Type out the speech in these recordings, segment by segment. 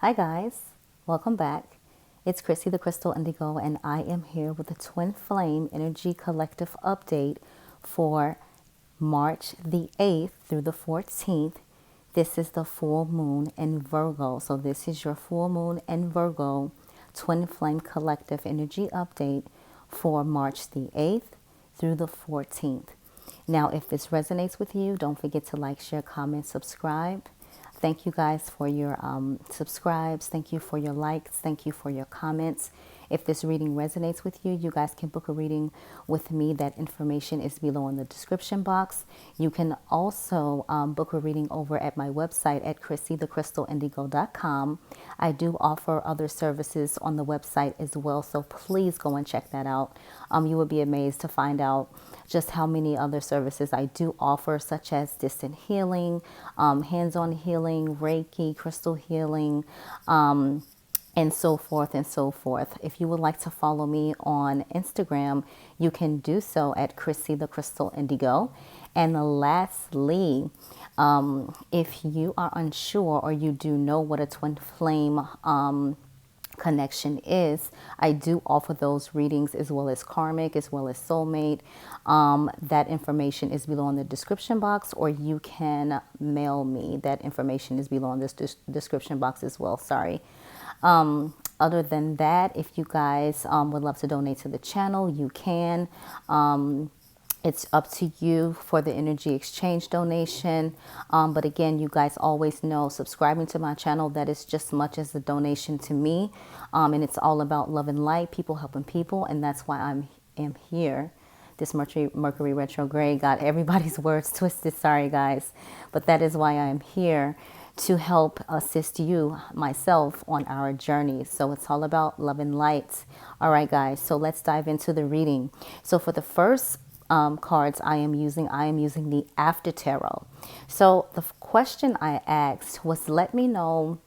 Hi guys, welcome back. It's Chrissy the Crystal Indigo, and I am here with a Twin Flame Energy Collective update for March the 8th through the 14th. This is the full moon in Virgo. So this is your full moon in Virgo Twin Flame Collective Energy update for March the 8th through the 14th. Now, if this resonates with you, don't forget to like, share, comment, subscribe. Thank you guys for your subscribes. Thank you for your likes. Thank you for your comments. If this reading resonates with you, you guys can book a reading with me. That information is below in the description box. You can also book a reading over at my website at chrissythecrystalindigo.com. I do offer other services on the website as well, so please go and check that out. You will be amazed to find out just how many other services I do offer, such as distant healing, hands-on healing, Reiki, crystal healing, and so forth and so forth. If you would like to follow me on Instagram, you can do so at Chrissy the Crystal Indigo. And lastly, if you are unsure or you do know what a twin flame connection is, I do offer those readings as well as Karmic, as well as Soulmate. That information is below in the description box, or you can mail me. That information is below in this description box as well. Sorry. Other than that, if you guys would love to donate to the channel, you can. It's up to you for the energy exchange donation. But again, you guys always know subscribing to my channel, that is just as much as a donation to me. And it's all about love and light, people helping people. And that's why I am here. This Mercury retrograde got everybody's words twisted. Sorry, guys. But that is why I am here, to help assist you, myself, on our journey. So it's all about love and light. All right, guys. So let's dive into the reading. So for the first cards I am using the After Tarot. So the question I asked was, let me know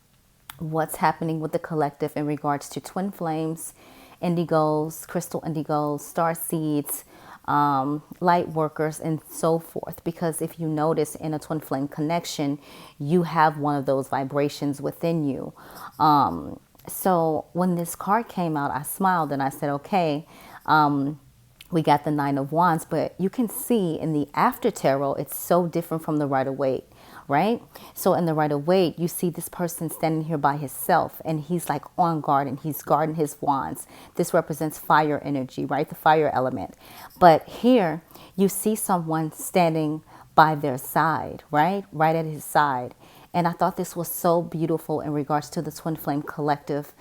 what's happening with the collective in regards to twin flames, indigos, crystal indigos, star seeds, light workers, and so forth. Because if you notice, in a twin flame connection, you have one of those vibrations within you. So when this card came out, I smiled and I said, okay, we got the Nine of Wands, but you can see in the After Tarot, it's so different from the Rider-Waite, right? So in the Rider-Waite, you see this person standing here by himself, and he's like on guard, and he's guarding his wands. This represents fire energy, right? The fire element. But here, you see someone standing by their side, right? Right at his side. And I thought this was so beautiful in regards to the Twin Flame Collective,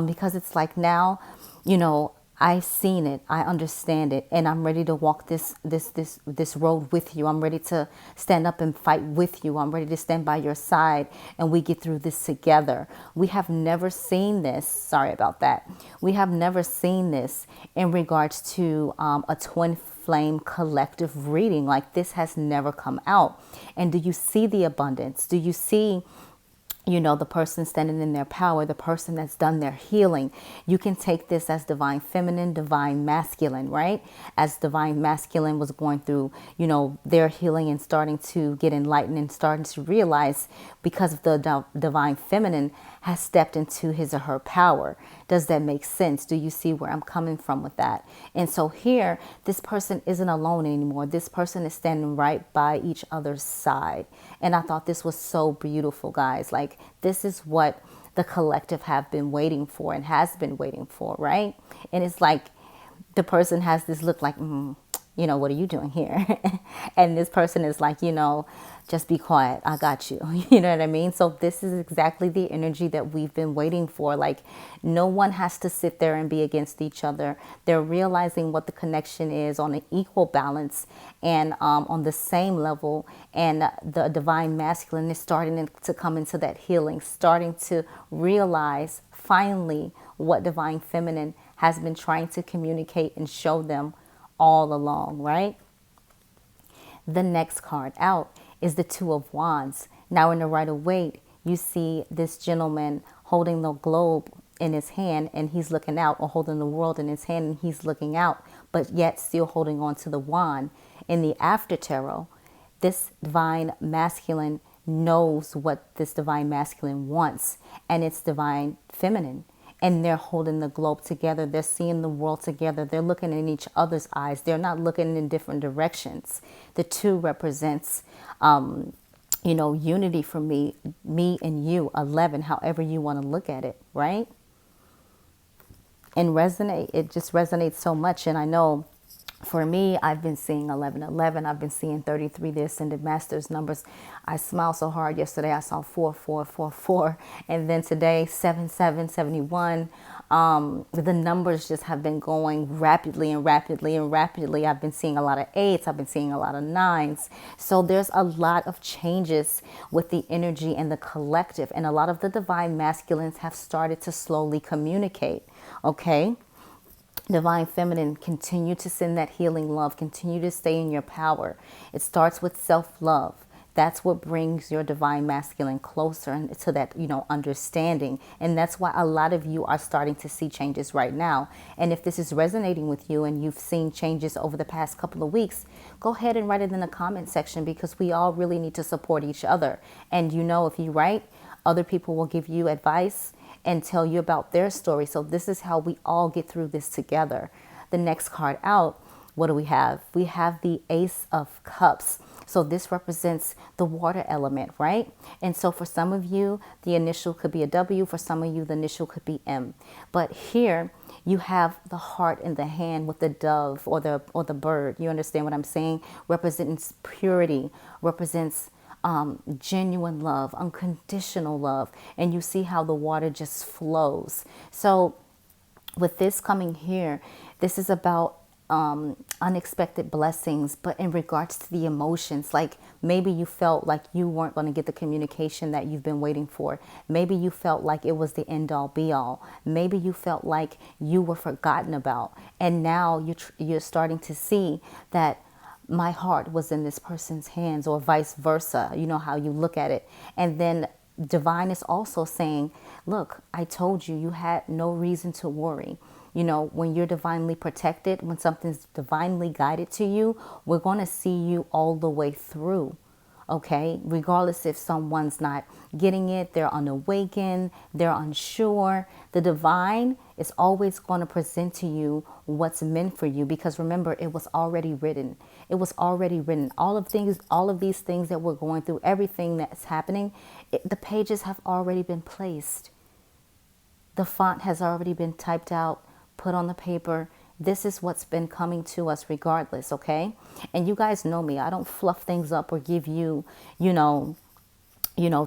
because it's like now, you know, I've seen it, I understand it, and I'm ready to walk this road with you. I'm ready to stand up and fight with you. I'm ready to stand by your side, and we get through this together. We have never seen this. Sorry about that. We have never seen this in regards to a twin flame collective reading. Like, this has never come out. And do you see the abundance? Do you see, you know, the person standing in their power, the person that's done their healing? You can take this as divine feminine, divine masculine, right? As divine masculine was going through, you know, their healing and starting to get enlightened and starting to realize, because of the divine feminine has stepped into his or her power. Does that make sense? Do you see where I'm coming from with that? And so here, this person isn't alone anymore. This person is standing right by each other's side. And I thought this was so beautiful, guys. Like, this is what the collective have been waiting for and has been waiting for, right? And it's like the person has this look like, you know, what are you doing here? And this person is like, you know, just be quiet. I got you. You know what I mean? So this is exactly the energy that we've been waiting for. Like, no one has to sit there and be against each other. They're realizing what the connection is on an equal balance and on the same level. And the divine masculine is starting to come into that healing, starting to realize finally what divine feminine has been trying to communicate and show them all along, right? The next card out is the Two of Wands. Now in the Rider-Waite, you see this gentleman holding the globe in his hand, and he's looking out, or holding the world in his hand and he's looking out, but yet still holding on to the wand. In the After Tarot, this divine masculine knows what this divine masculine wants, and it's divine feminine. And they're holding the globe together. They're seeing the world together. They're looking in each other's eyes. They're not looking in different directions. The two represents, unity for me and you, 11, however you want to look at it, right? And it just resonates so much. And I know for me, I've been seeing 1111. I've been seeing 33, the ascended masters numbers. I smiled so hard yesterday. I saw 4444, and then today 7771. The numbers just have been going rapidly and rapidly and rapidly. I've been seeing a lot of 8s. I've been seeing a lot of 9s. So there's a lot of changes with the energy and the collective, and a lot of the divine masculines have started to slowly communicate. Okay. Divine feminine, continue to send that healing love. Continue to stay in your power. It starts with self-love. That's what brings your divine masculine closer to that, understanding. And that's why a lot of you are starting to see changes right now. And if this is resonating with you and you've seen changes over the past couple of weeks, go ahead and write it in the comment section, because we all really need to support each other. And if you write, other people will give you advice and tell you about their story. So this is how we all get through this together. The next card out, what do we have? We have the Ace of Cups. So this represents the water element, right? And so for some of you, the initial could be a W. For some of you, the initial could be M. But here you have the heart in the hand with the dove or the bird. You understand what I'm saying? Represents purity, represents genuine love, unconditional love. And you see how the water just flows. So with this coming here, this is about unexpected blessings, but in regards to the emotions, like maybe you felt like you weren't going to get the communication that you've been waiting for. Maybe you felt like it was the end all be all. Maybe you felt like you were forgotten about. And now you're starting to see that my heart was in this person's hands, or vice versa. You know how you look at it. And then divine is also saying, look, I told you, you had no reason to worry. When you're divinely protected, when something's divinely guided to you, we're going to see you all the way through. Okay, regardless if someone's not getting it, they're unawakened, they're unsure, the divine is always going to present to you what's meant for you, because remember, it was already written. It was already written. All of these things that we're going through, everything that's happening, the pages have already been placed. The font has already been typed out, put on the paper. This is what's been coming to us regardless, okay? And you guys know me. I don't fluff things up or give you,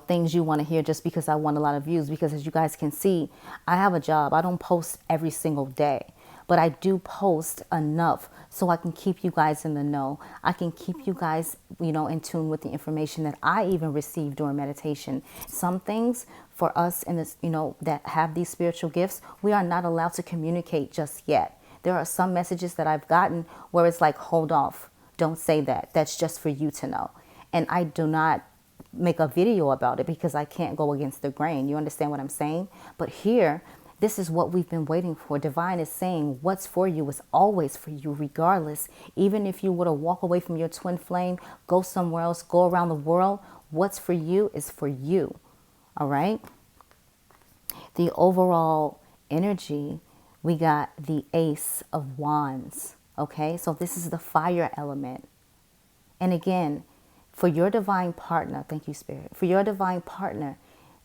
things you want to hear just because I want a lot of views. Because as you guys can see, I have a job. I don't post every single day. But I do post enough so I can keep you guys in the know. I can keep you guys, in tune with the information that I even receive during meditation. Some things for us in this, that have these spiritual gifts, we are not allowed to communicate just yet. There are some messages that I've gotten where it's like, hold off, don't say that. That's just for you to know. And I do not make a video about it because I can't go against the grain. You understand what I'm saying? But here, this is what we've been waiting for. Divine is saying what's for you is always for you, regardless. Even if you were to walk away from your twin flame, go somewhere else, go around the world, what's for you is for you. All right? The overall energy, we got the Ace of Wands. Okay? So this is the fire element. And again, for your divine partner, thank you, Spirit. For your divine partner,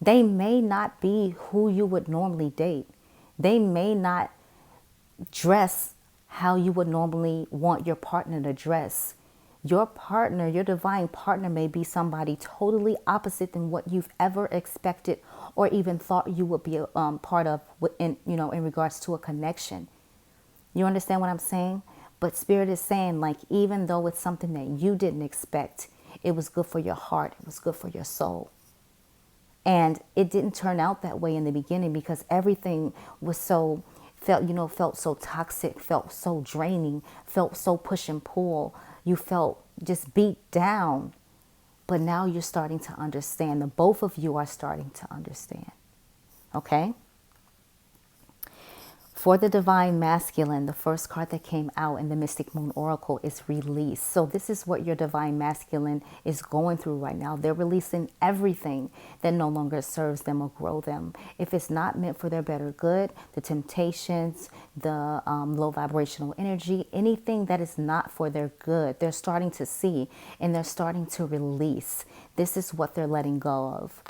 they may not be who you would normally date. They may not dress how you would normally want your partner to dress. Your partner, your divine partner, may be somebody totally opposite than what you've ever expected or even thought you would be part of in regards to a connection. You understand what I'm saying? But Spirit is saying, like, even though it's something that you didn't expect, it was good for your heart. It was good for your soul. And it didn't turn out that way in the beginning because everything was felt so toxic, felt so draining, felt so push and pull. You felt just beat down. But now you're starting to understand. The both of you are starting to understand. Okay? For the divine masculine, the first card that came out in the Mystic Moon Oracle is release. So this is what your divine masculine is going through right now. They're releasing everything that no longer serves them or grow them. If it's not meant for their better good, the temptations, the low vibrational energy, anything that is not for their good, they're starting to see and they're starting to release. This is what they're letting go of.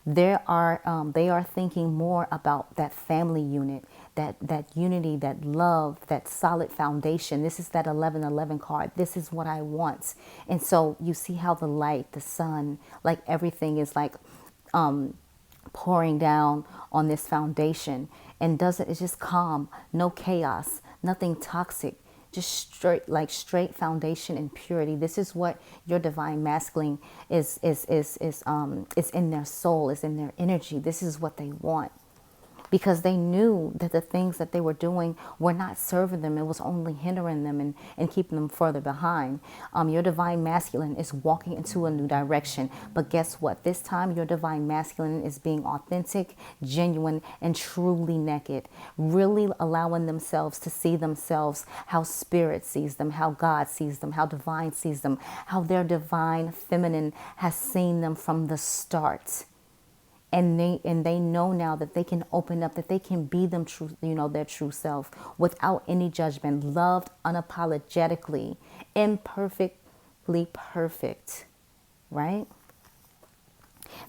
They are thinking more about that family unit, that unity, that love, that solid foundation. This is that 1111 card. This is what I want. And so you see how the light, the sun, like everything is like pouring down on this foundation, and it's just calm, no chaos, nothing toxic. Just straight foundation and purity. This is what your divine masculine is in their soul, is in their energy. This is what they want. Because they knew that the things that they were doing were not serving them. It was only hindering them and keeping them further behind. Your divine masculine is walking into a new direction. But guess what? This time your divine masculine is being authentic, genuine, and truly naked. Really allowing themselves to see themselves how spirit sees them, how God sees them, how divine sees them, how their divine feminine has seen them from the start. And they know now that they can open up, that they can be them true, their true self without any judgment, loved unapologetically, imperfectly perfect, right?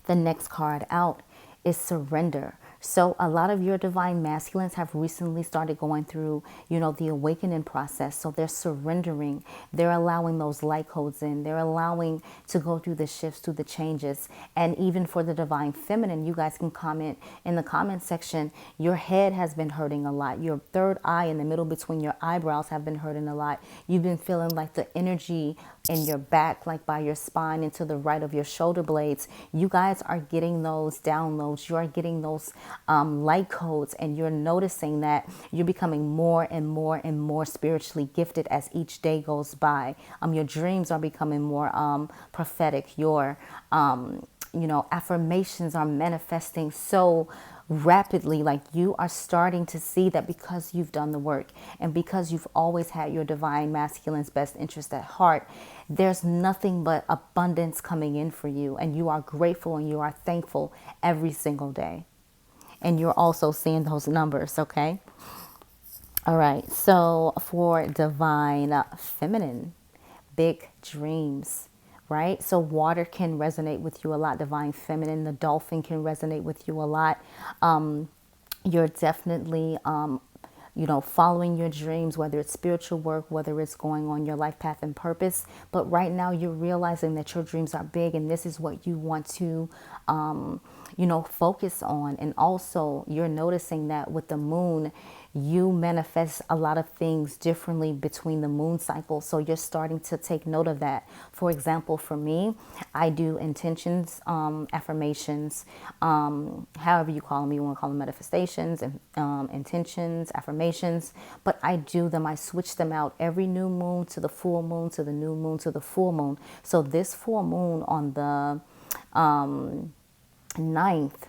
The next card out is surrender. So a lot of your divine masculines have recently started going through, the awakening process. So they're surrendering. They're allowing those light codes in. They're allowing to go through the shifts, through the changes. And even for the divine feminine, you guys can comment in the comment section. Your head has been hurting a lot. Your third eye in the middle between your eyebrows have been hurting a lot. You've been feeling like the energy in your back, like by your spine and to the right of your shoulder blades. You guys are getting those downloads. You are getting those light codes, and you're noticing that you're becoming more and more and more spiritually gifted as each day goes by. Your dreams are becoming more prophetic. Your affirmations are manifesting so rapidly. Like, you are starting to see that because you've done the work and because you've always had your divine masculine's best interest at heart, there's nothing but abundance coming in for you, and you are grateful and you are thankful every single day. And you're also seeing those numbers, okay? All right, so for divine feminine, big dreams, right? So water can resonate with you a lot, divine feminine. The dolphin can resonate with you a lot. You're definitely, following your dreams, whether it's spiritual work, whether it's going on your life path and purpose. But right now you're realizing that your dreams are big, and this is what you want to, focus on. And also you're noticing that with the moon, you manifest a lot of things differently between the moon cycles. So you're starting to take note of that. For example, for me, I do intentions, affirmations, however you call them. You want to call them manifestations and intentions, affirmations. But I do them. I switch them out every new moon to the full moon, to the new moon, to the full moon. So this full moon on the 9th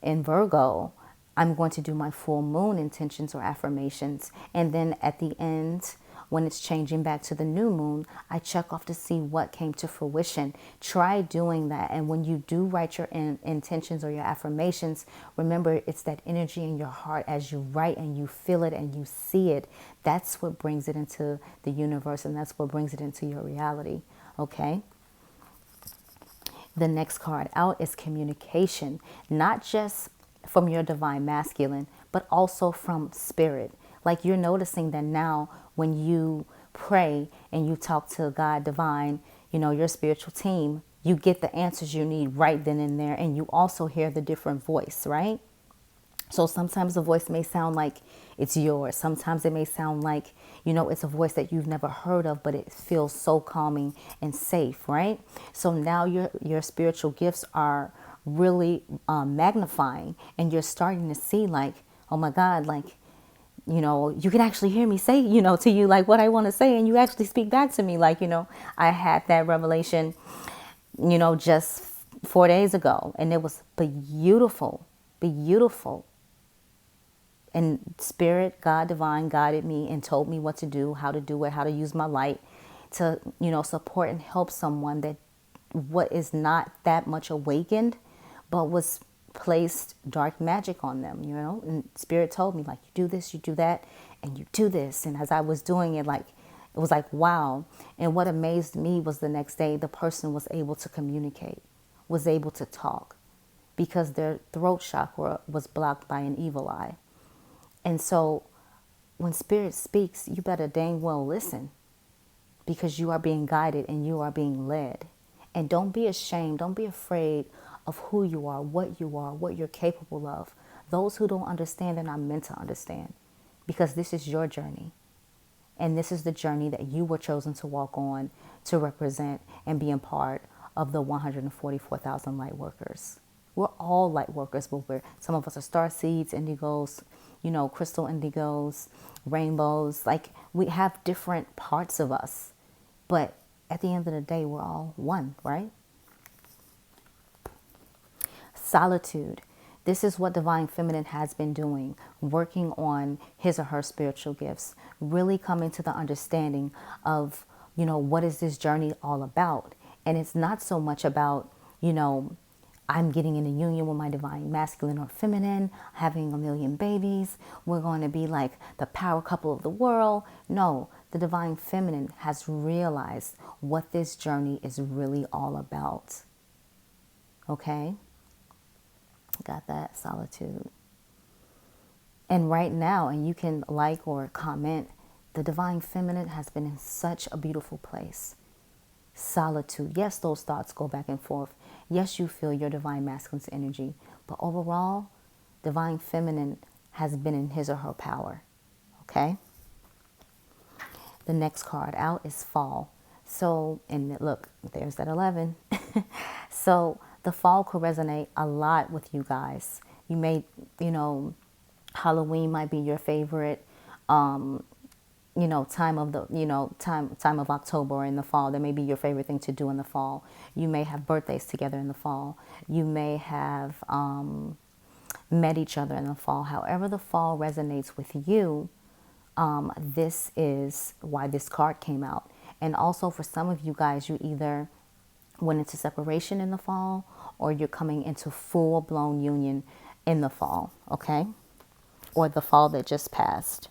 in Virgo, I'm going to do my full moon intentions or affirmations. And then at the end, when it's changing back to the new moon, I check off to see what came to fruition. Try doing that. And when you do write your intentions or your affirmations, remember, it's that energy in your heart as you write and you feel it and you see it. That's what brings it into the universe, and that's what brings it into your reality. Okay? The next card out is communication, not just from your divine masculine, but also from spirit. Like, you're noticing that now when you pray and you talk to God divine, your spiritual team, you get the answers you need right then and there. And you also hear the different voice, right? So sometimes the voice may sound like it's yours. Sometimes it may sound like, it's a voice that you've never heard of, but it feels so calming and safe, right? So now your spiritual gifts are really magnifying, and you're starting to see like, oh my God, like, you can actually hear me say, to you, like what I want to say, and you actually speak back to me. Like, I had that revelation, just 4 days ago, and it was beautiful, beautiful. And Spirit, God Divine guided me and told me what to do, how to do it, how to use my light to, support and help someone that what is not that much awakened, but was placed dark magic on them, and Spirit told me, like, you do this, you do that, and you do this. And as I was doing it, like, it was like, wow. And what amazed me was the next day, the person was able to communicate, was able to talk, because their throat chakra was blocked by an evil eye. And so when Spirit speaks, you better dang well listen, because you are being guided and you are being led. And don't be ashamed. Don't be afraid of who you are, what you're capable of. Those who don't understand, they're not meant to understand, because this is your journey. And this is the journey that you were chosen to walk on, to represent and be a part of the 144,000 light workers. We're all light workers, but some of us are star seeds, indigos, crystal indigos, rainbows. Like, we have different parts of us, but at the end of the day, we're all one, right? Solitude. This is what Divine Feminine has been doing, working on his or her spiritual gifts, really coming to the understanding of, what is this journey all about? And it's not so much about, I'm getting in a union with my divine masculine or feminine, having a million babies. We're going to be like the power couple of the world. No, the divine feminine has realized what this journey is really all about. Okay? Got that? Solitude. And right now, and you can like or comment, the divine feminine has been in such a beautiful place. Solitude. Yes, those thoughts go back and forth. Yes, you feel your divine masculine's energy. But overall, divine feminine has been in his or her power. Okay? The next card out is fall. So, and look, there's that 11. So, the fall could resonate a lot with you guys. You may, Halloween might be your favorite, time of the, time of October in the fall. That may be your favorite thing to do in the fall. You may have birthdays together in the fall. You may have met each other in the fall. However the fall resonates with you, this is why this card came out. And also for some of you guys, you either went into separation in the fall, or you're coming into full-blown union in the fall, okay? Or the fall that just passed.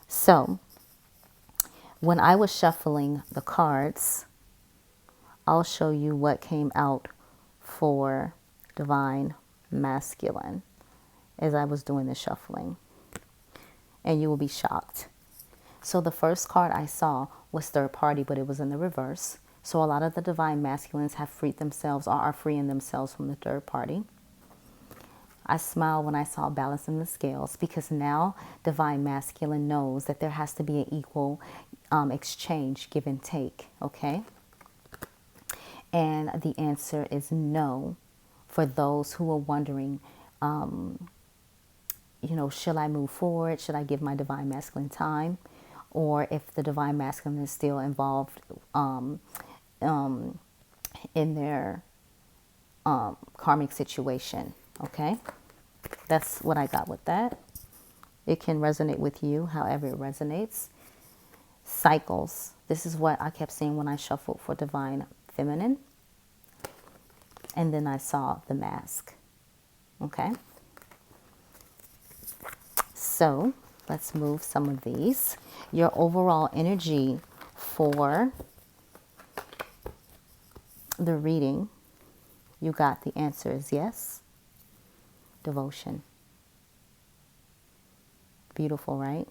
So, when I was shuffling the cards, I'll show you what came out for divine masculine as I was doing the shuffling. And you will be shocked. So the first card I saw was third party, but it was in the reverse. So a lot of the divine masculines have freed themselves or are freeing themselves from the third party. I smiled when I saw balance in the scales, because now divine masculine knows that there has to be an equal exchange, give and take, okay? And the answer is no for those who are wondering, should I move forward? Should I give my divine masculine time? Or if the divine masculine is still involved in their karmic situation, okay? That's what I got with that. It can resonate with you however it resonates. Cycles. This is what I kept seeing when I shuffled for divine feminine. And then I saw the mask. Okay? So, let's move some of these. Your overall energy for the reading, you got the answer is yes. Devotion. Beautiful, right?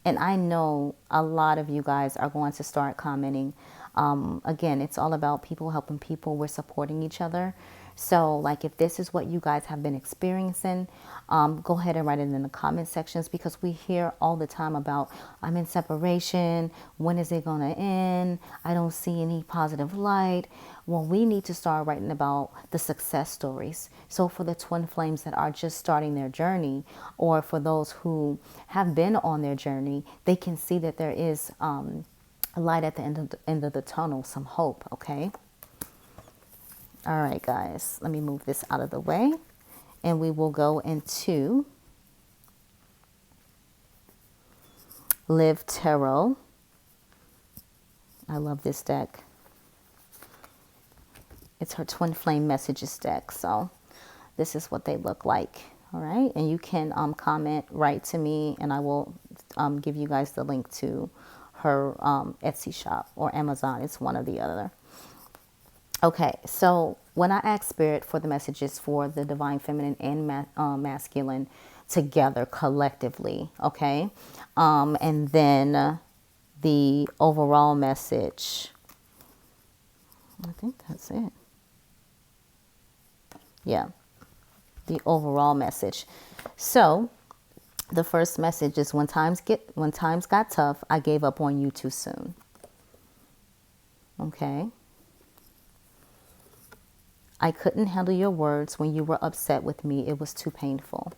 And I know a lot of you guys are going to start commenting. Again, it's all about people helping people. We're supporting each other. So, like, if this is what you guys have been experiencing, go ahead and write it in the comment sections, because we hear all the time about, I'm in separation. When is it going to end? I don't see any positive light. Well, we need to start writing about the success stories. So for the twin flames that are just starting their journey, or for those who have been on their journey, they can see that there is a light at the end of the tunnel, some hope, okay? All right, guys, let me move this out of the way, and we will go into Live Tarot. I love this deck. It's her Twin Flame Messages deck. So this is what they look like. All right. And you can comment, write to me, and I will give you guys the link to her Etsy shop or Amazon. It's one or the other. Okay. So when I asked Spirit for the messages for the Divine Feminine and Masculine together collectively. Okay. And then the overall message. I think that's it. Yeah, the overall message. So the first message is when times got tough, I gave up on you too soon. Okay. I couldn't handle your words when you were upset with me. It was too painful.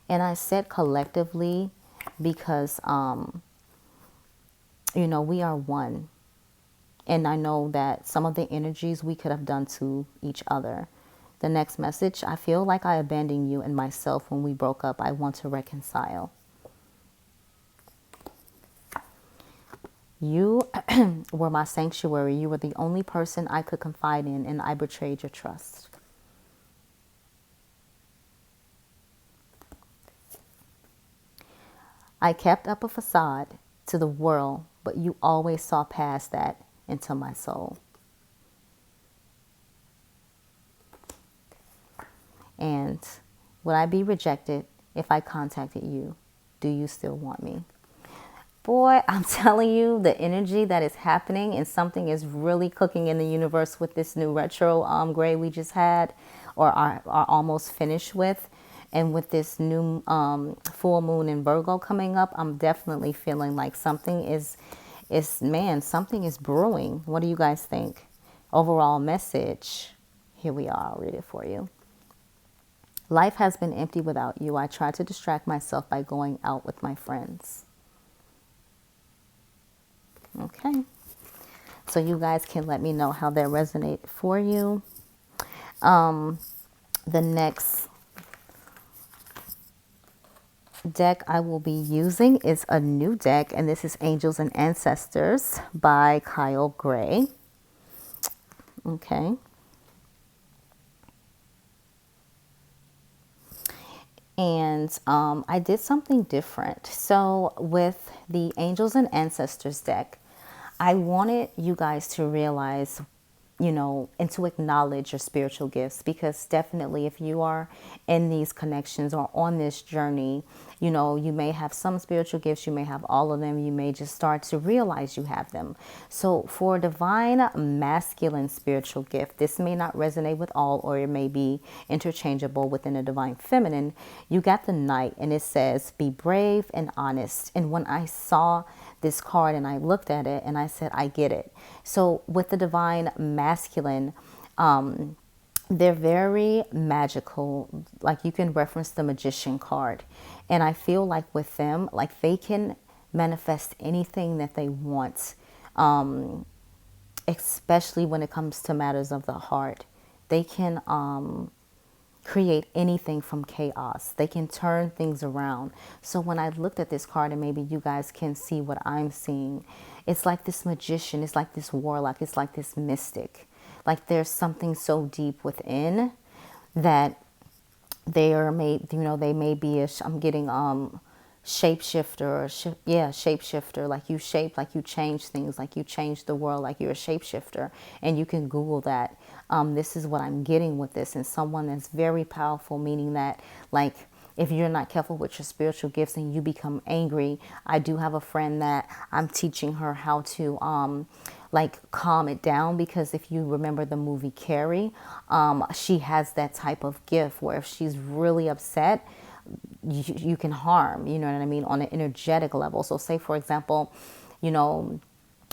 And I said collectively because you know, we are one. And I know that some of the energies we could have done to each other. The next message, I feel like I abandoned you and myself when we broke up. I want to reconcile. You were my sanctuary. You were the only person I could confide in, and I betrayed your trust. I kept up a facade to the world, but you always saw past that into my soul. And would I be rejected if I contacted you? Do you still want me? Boy, I'm telling you, the energy that is happening, and something is really cooking in the universe with this new retro gray we just had, or are almost finished with. And with this new full moon in Virgo coming up, I'm definitely feeling like something is something is brewing. What do you guys think? Overall message. Here we are. I'll read it for you. Life has been empty without you. I tried to distract myself by going out with my friends. Okay. So you guys can let me know how that resonated for you. The next deck I will be using is a new deck, and this is Angels and Ancestors by Kyle Gray. Okay. And I did something different. So with the Angels and Ancestors deck, I wanted you guys to realize, you know, and to acknowledge your spiritual gifts, because definitely if you are in these connections or on this journey, you know, you may have some spiritual gifts, you may have all of them, you may just start to realize you have them. So for divine masculine spiritual gift, this may not resonate with all, or it may be interchangeable within a divine feminine. You got the Knight, and it says, be brave and honest. And when I saw this card and I looked at it and I said, I get it. So with the divine masculine, they're very magical. Like you can reference the Magician card. And I feel like with them, like they can manifest anything that they want, especially when it comes to matters of the heart. They can create anything from chaos. They can turn things around. So when I looked at this card, and maybe you guys can see what I'm seeing, it's like this magician, it's like this warlock, it's like this mystic. Like there's something so deep within that they are made, you know, they may be a, I'm getting shapeshifter or shapeshifter, like you shape, like you change things, like you change the world, like you're a shapeshifter. And you can Google that. This is what I'm getting with this. And someone that's very powerful, meaning that like if you're not careful with your spiritual gifts and you become angry. I do have a friend that I'm teaching her how to like calm it down, because if you remember the movie Carrie, she has that type of gift where if she's really upset, you can harm, you know what I mean, on an energetic level. So say for example, you know,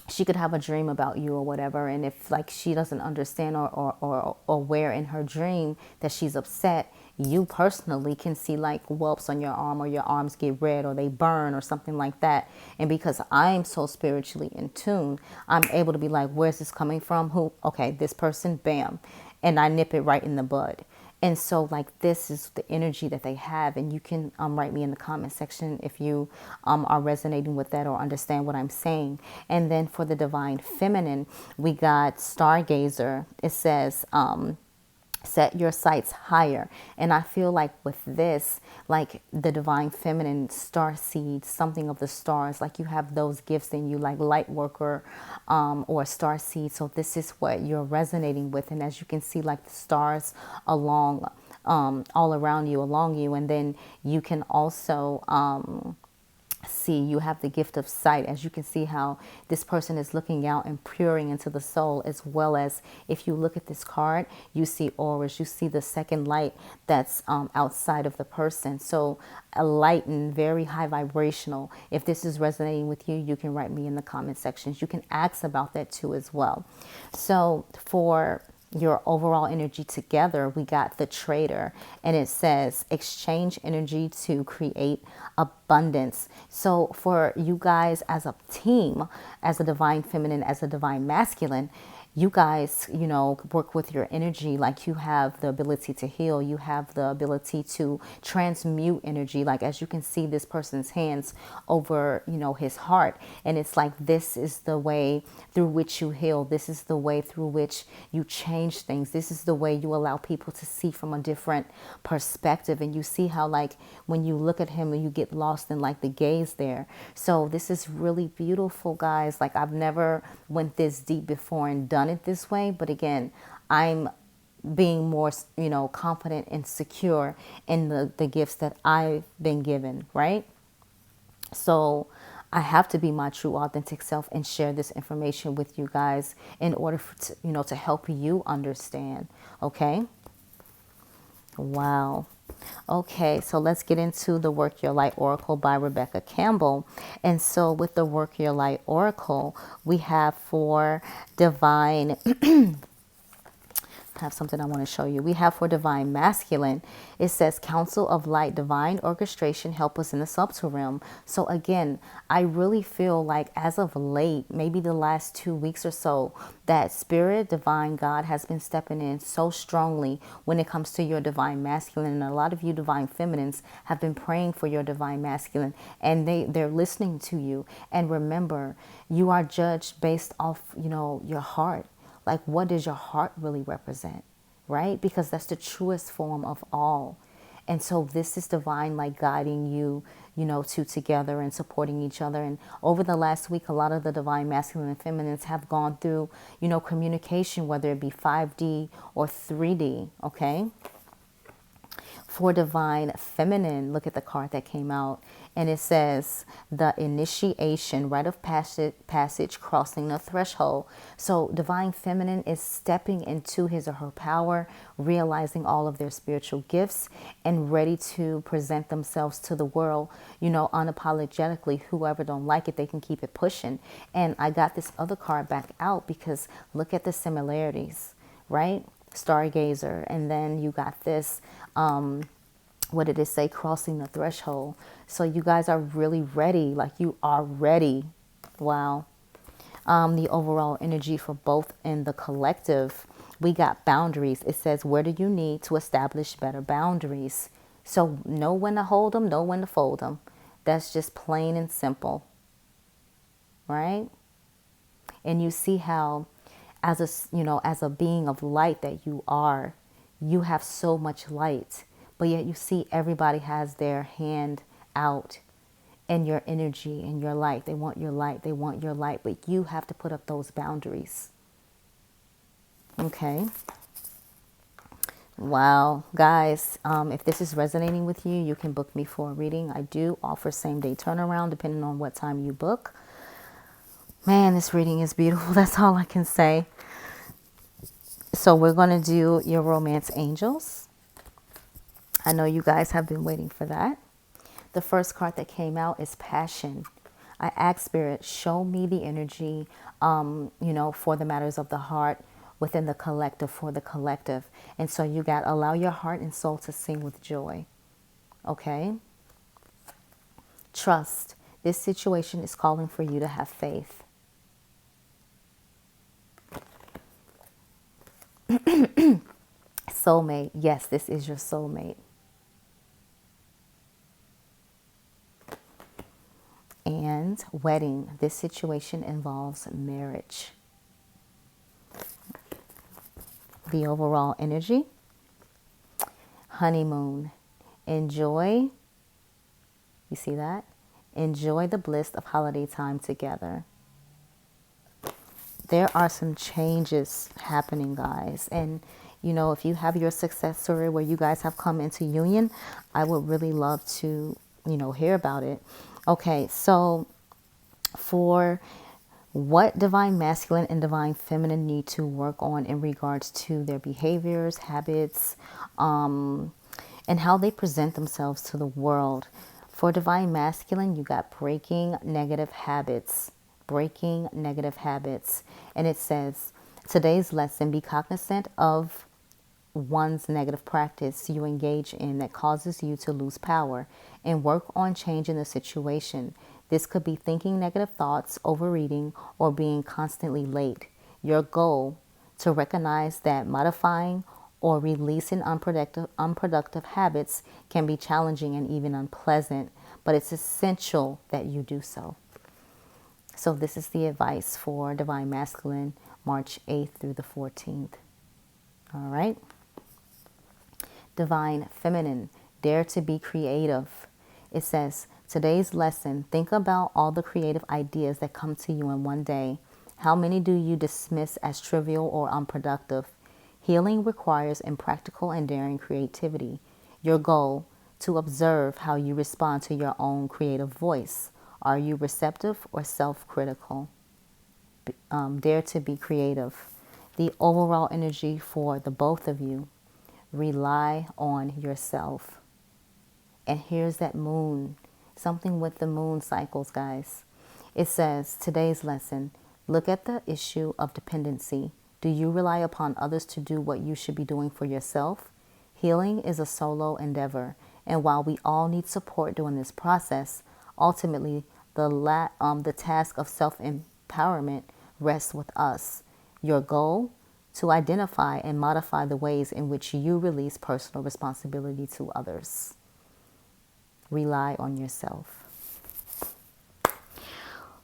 she could have a dream about you or whatever, and if like she doesn't understand or aware in her dream that she's upset, you personally can see like whelps on your arm, or your arms get red or they burn or something like that. And because I'm so spiritually in tune, I'm able to be like, where's this coming from? Who? Okay, this person, bam. And I nip it right in the bud. And so like this is the energy that they have. And you can write me in the comment section if you are resonating with that or understand what I'm saying. And then for the divine feminine, we got stargazer. It says set your sights higher. And I feel like with this, like the divine feminine, star seed, something of the stars, like you have those gifts in you, like light worker or star seed. So this is what you're resonating with. And as you can see, like the stars along all around you, along you. And then you can also see, you have the gift of sight. As you can see how this person is looking out and peering into the soul, as well as if you look at this card, you see auras, you see the second light that's outside of the person. So a light and very high vibrational. If this is resonating with you, you can write me in the comment sections. You can ask about that too as well. So for your overall energy together, we got the trader, and it says exchange energy to create abundance. So for you guys as a team, as a divine feminine, as a divine masculine, you guys, you know, work with your energy. Like you have the ability to heal. You have the ability to transmute energy. Like as you can see this person's hands over, you know, his heart. And it's like, this is the way through which you heal. This is the way through which you change things. This is the way you allow people to see from a different perspective. And you see how like when you look at him and you get lost in like the gaze there. So this is really beautiful, guys. Like I've never went this deep before and done it this way, but again, I'm being more, you know, confident and secure in the gifts that I've been given, right? So I have to be my true authentic self and share this information with you guys in order for you know, to help you understand. Okay. Wow. Okay, so let's get into the Work Your Light Oracle by Rebecca Campbell. And so with the Work Your Light Oracle, we have for divine I have something I want to show you. We have for divine masculine, it says Council of Light, divine orchestration, help us in the subtle realm. So again, I really feel like as of late, maybe the last 2 weeks or so, that spirit, divine God has been stepping in so strongly when it comes to your divine masculine. And a lot of you divine feminines have been praying for your divine masculine, and they're listening to you. And remember, you are judged based off, you know, your heart. Like, what does your heart really represent, right? Because that's the truest form of all. And so this is divine, like guiding you, you know, two together and supporting each other. And over the last week, a lot of the divine masculine and feminines have gone through, you know, communication, whether it be 5D or 3D, okay? For divine feminine, look at the card that came out, and it says the initiation, rite of passage, crossing the threshold. So divine feminine is stepping into his or her power, realizing all of their spiritual gifts, and ready to present themselves to the world, you know, unapologetically. Whoever don't like it, they can keep it pushing. And I got this other card back out because look at the similarities, right? Stargazer, and then you got this what did it say, crossing the threshold. So you guys are really ready, like you are ready. Wow. The overall energy for both in the collective, we got boundaries. It says, where do you need to establish better boundaries? So know when to hold them, know when to fold them. That's just plain and simple, right? And you see how as a, you know, as a being of light that you are, you have so much light, but yet you see everybody has their hand out in your energy and your light. They want your light. They want your light, but you have to put up those boundaries. Okay. Wow, guys, if this is resonating with you, you can book me for a reading. I do offer same-day turnaround depending on what time you book. Man, this reading is beautiful. That's all I can say. So we're going to do your romance angels. I know you guys have been waiting for that. The first card that came out is passion. I asked Spirit, show me the energy, you know, for the matters of the heart within the collective, for the collective. And so you got allow your heart and soul to sing with joy. Okay. Trust. This situation is calling for you to have faith. Soulmate. Yes, this is your soulmate. And wedding. This situation involves marriage. The overall energy. Honeymoon. Enjoy. You see that? Enjoy the bliss of holiday time together. There are some changes happening, guys. And, you know, if you have your success story where you guys have come into union, I would really love to, you know, hear about it. Okay, so for what divine masculine and divine feminine need to work on in regards to their behaviors, habits, and how they present themselves to the world. For divine masculine, you got breaking negative habits. Breaking negative habits. And it says, today's lesson, be cognizant of one's negative practice you engage in that causes you to lose power and work on changing the situation. This could be thinking negative thoughts, overeating, or being constantly late. Your goal to recognize that modifying or releasing unproductive habits can be challenging and even unpleasant, but it's essential that you do so. So this is the advice for Divine Masculine, March 8th through the 14th. All right. Divine Feminine, dare to be creative. It says, today's lesson, think about all the creative ideas that come to you in one day. How many do you dismiss as trivial or unproductive? Healing requires impractical and daring creativity. Your goal, to observe how you respond to your own creative voice. Are you receptive or self-critical? Dare to be creative. The overall energy for the both of you. Rely on yourself. And here's that moon. Something with the moon cycles, guys. It says, today's lesson, look at the issue of dependency. Do you rely upon others to do what you should be doing for yourself? Healing is a solo endeavor. And while we all need support during this process, ultimately, the task of self-empowerment rests with us. Your goal? To identify and modify the ways in which you release personal responsibility to others. Rely on yourself.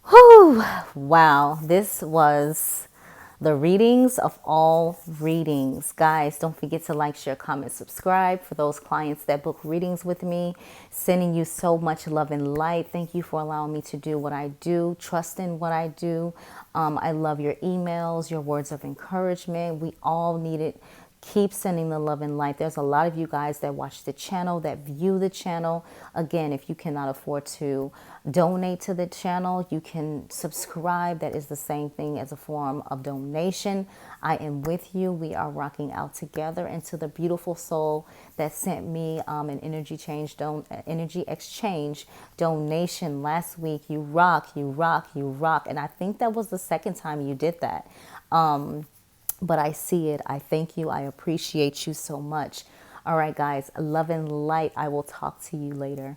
Whew! Wow, this was the readings of all readings. Guys, don't forget to like, share, comment, subscribe. For those clients that book readings with me, sending you so much love and light. Thank you for allowing me to do what I do. Trust in what I do. I love your emails, your words of encouragement. We all need it. Keep sending the love and light. There's a lot of you guys that watch the channel, that view the channel. Again, if you cannot afford to donate to the channel, you can subscribe. That is the same thing as a form of donation. I am with you. We are rocking out together. And to the beautiful soul that sent me an energy exchange donation last week. You rock, you rock, you rock. And I think that was the second time you did that. But I see it. I thank you. I appreciate you so much. All right, guys. Love and light. I will talk to you later.